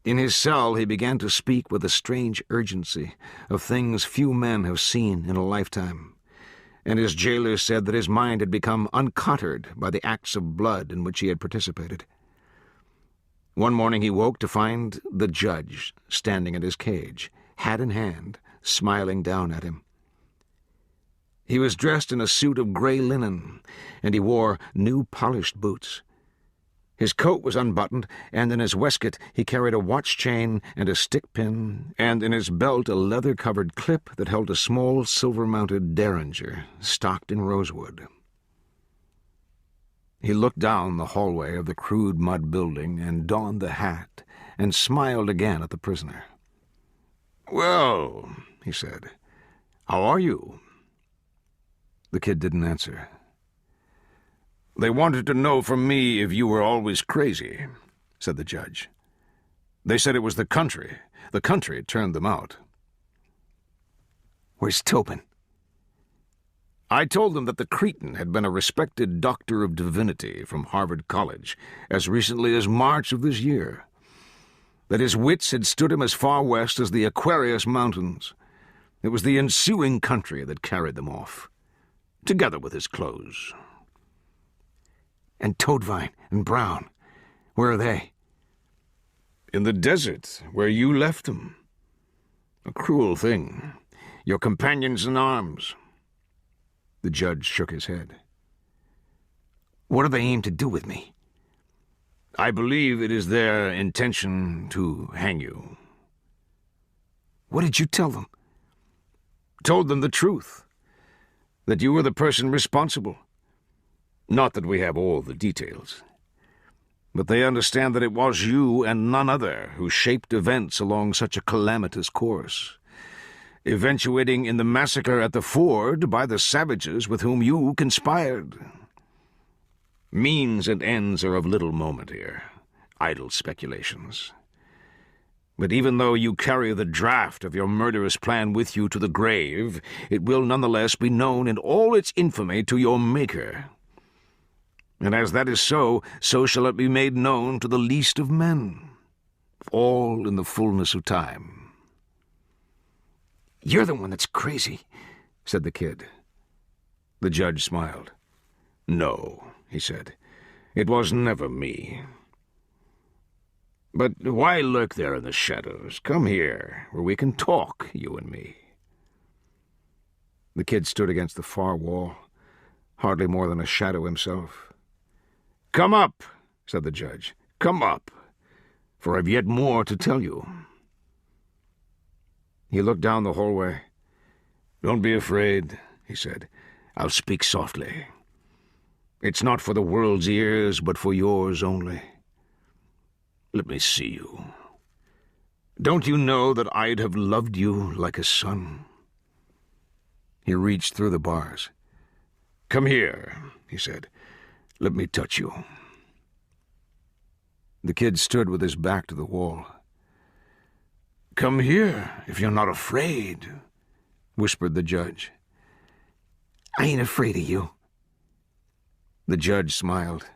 In his cell, he began to speak with a strange urgency of things few men have seen in a lifetime, and his jailer said that his mind had become uncottered by the acts of blood in which he had participated. One morning he woke to find the judge standing in his cage, hat in hand, smiling down at him. He was dressed in a suit of gray linen, and he wore new polished boots. His coat was unbuttoned, and in his waistcoat he carried a watch chain and a stick pin, and in his belt a leather-covered clip that held a small silver-mounted derringer stocked in rosewood. He looked down the hallway of the crude mud building and donned the hat and smiled again at the prisoner. "Well," he said, "how are you?" The kid didn't answer. "They wanted to know from me if you were always crazy," said the judge. "They said it was the country. The country turned them out." "Where's Tobin?" "I told them that the Cretan had been a respected doctor of divinity from Harvard College as recently as March of this year, that his wits had stood him as far west as the Aquarius Mountains. It was the ensuing country that carried them off, together with his clothes." "And Toadvine and Brown, where are they?" "In the desert, where you left them. A cruel thing. Your companions in arms." The judge shook his head. "What do they aim to do with me?" "I believe it is their intention to hang you." "What did you tell them?" "Told them the truth, that you were the person responsible. Not that we have all the details, but they understand that it was you and none other who shaped events along such a calamitous course, eventuating in the massacre at the ford by the savages with whom you conspired. Means and ends are of little moment here, idle speculations. But even though you carry the draft of your murderous plan with you to the grave, it will nonetheless be known in all its infamy to your Maker. And as that is so, so shall it be made known to the least of men, all in the fullness of time." "You're the one that's crazy," said the kid. The judge smiled. "No," he said, "it was never me. But why lurk there in the shadows? Come here, where we can talk, you and me." The kid stood against the far wall, hardly more than a shadow himself. "Come up," said the judge. "Come up, for I've yet more to tell you." He looked down the hallway. "Don't be afraid," he said. "I'll speak softly. It's not for the world's ears, but for yours only. Let me see you. Don't you know that I'd have loved you like a son?" He reached through the bars. "Come here," he said. "Let me touch you." The kid stood with his back to the wall. "Come here, if you're not afraid," whispered the judge. "I ain't afraid of you." The judge smiled.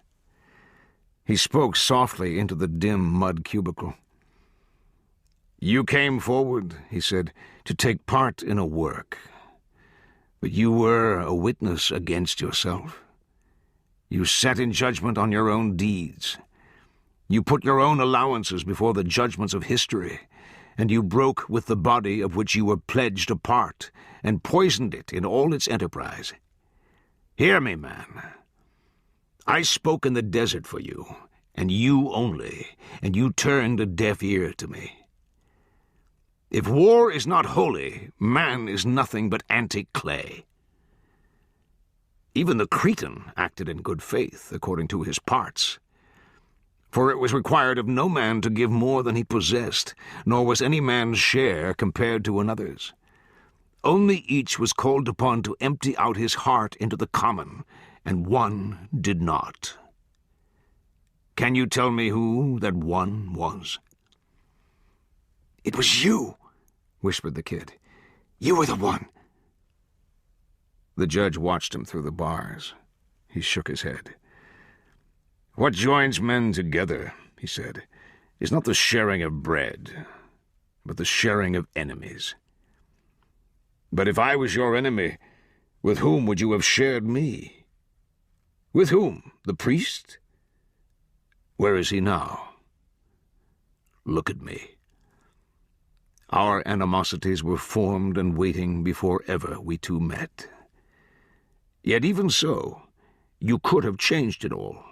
He spoke softly into the dim mud cubicle. "You came forward," he said, "to take part in a work. But you were a witness against yourself. You sat in judgment on your own deeds. You put your own allowances before the judgments of history, and you broke with the body of which you were pledged a part, and poisoned it in all its enterprise. Hear me, man. I spoke in the desert for you, and you only, and you turned a deaf ear to me. If war is not holy, man is nothing but anti-clay. Even the Cretan acted in good faith, according to his parts. For it was required of no man to give more than he possessed, nor was any man's share compared to another's. Only each was called upon to empty out his heart into the common, and one did not. Can you tell me who that one was?" "It was you," whispered the kid. "You were the one." The judge watched him through the bars. He shook his head. "What joins men together," he said, is not the sharing of bread, but the sharing of enemies. But if I was your enemy, with whom would you have shared me? With whom? The priest? Where is he now? Look at me. Our animosities were formed and waiting before ever we two met. Yet even so, you could have changed it all.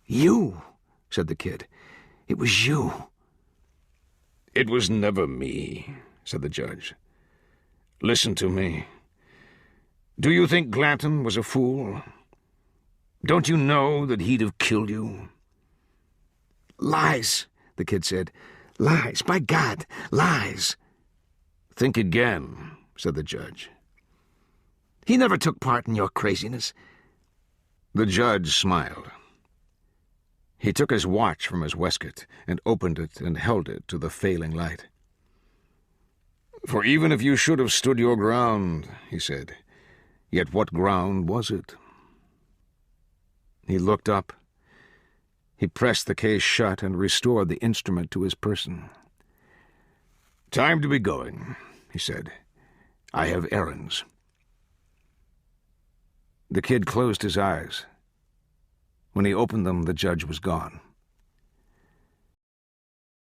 You, said the kid. It was you. It was never me, said the judge. Listen to me. Do you think Glanton was a fool? Don't you know that he'd have killed you? Lies, the kid said. Lies, by God, lies. Think again, said the judge. He never took part in your craziness. The judge smiled. He took his watch from his waistcoat and opened it and held it to the failing light. For even if you should have stood your ground, he said, yet what ground was it? He looked up. He pressed the case shut and restored the instrument to his person. Time to be going, he said. I have errands. The kid closed his eyes. When he opened them, the judge was gone.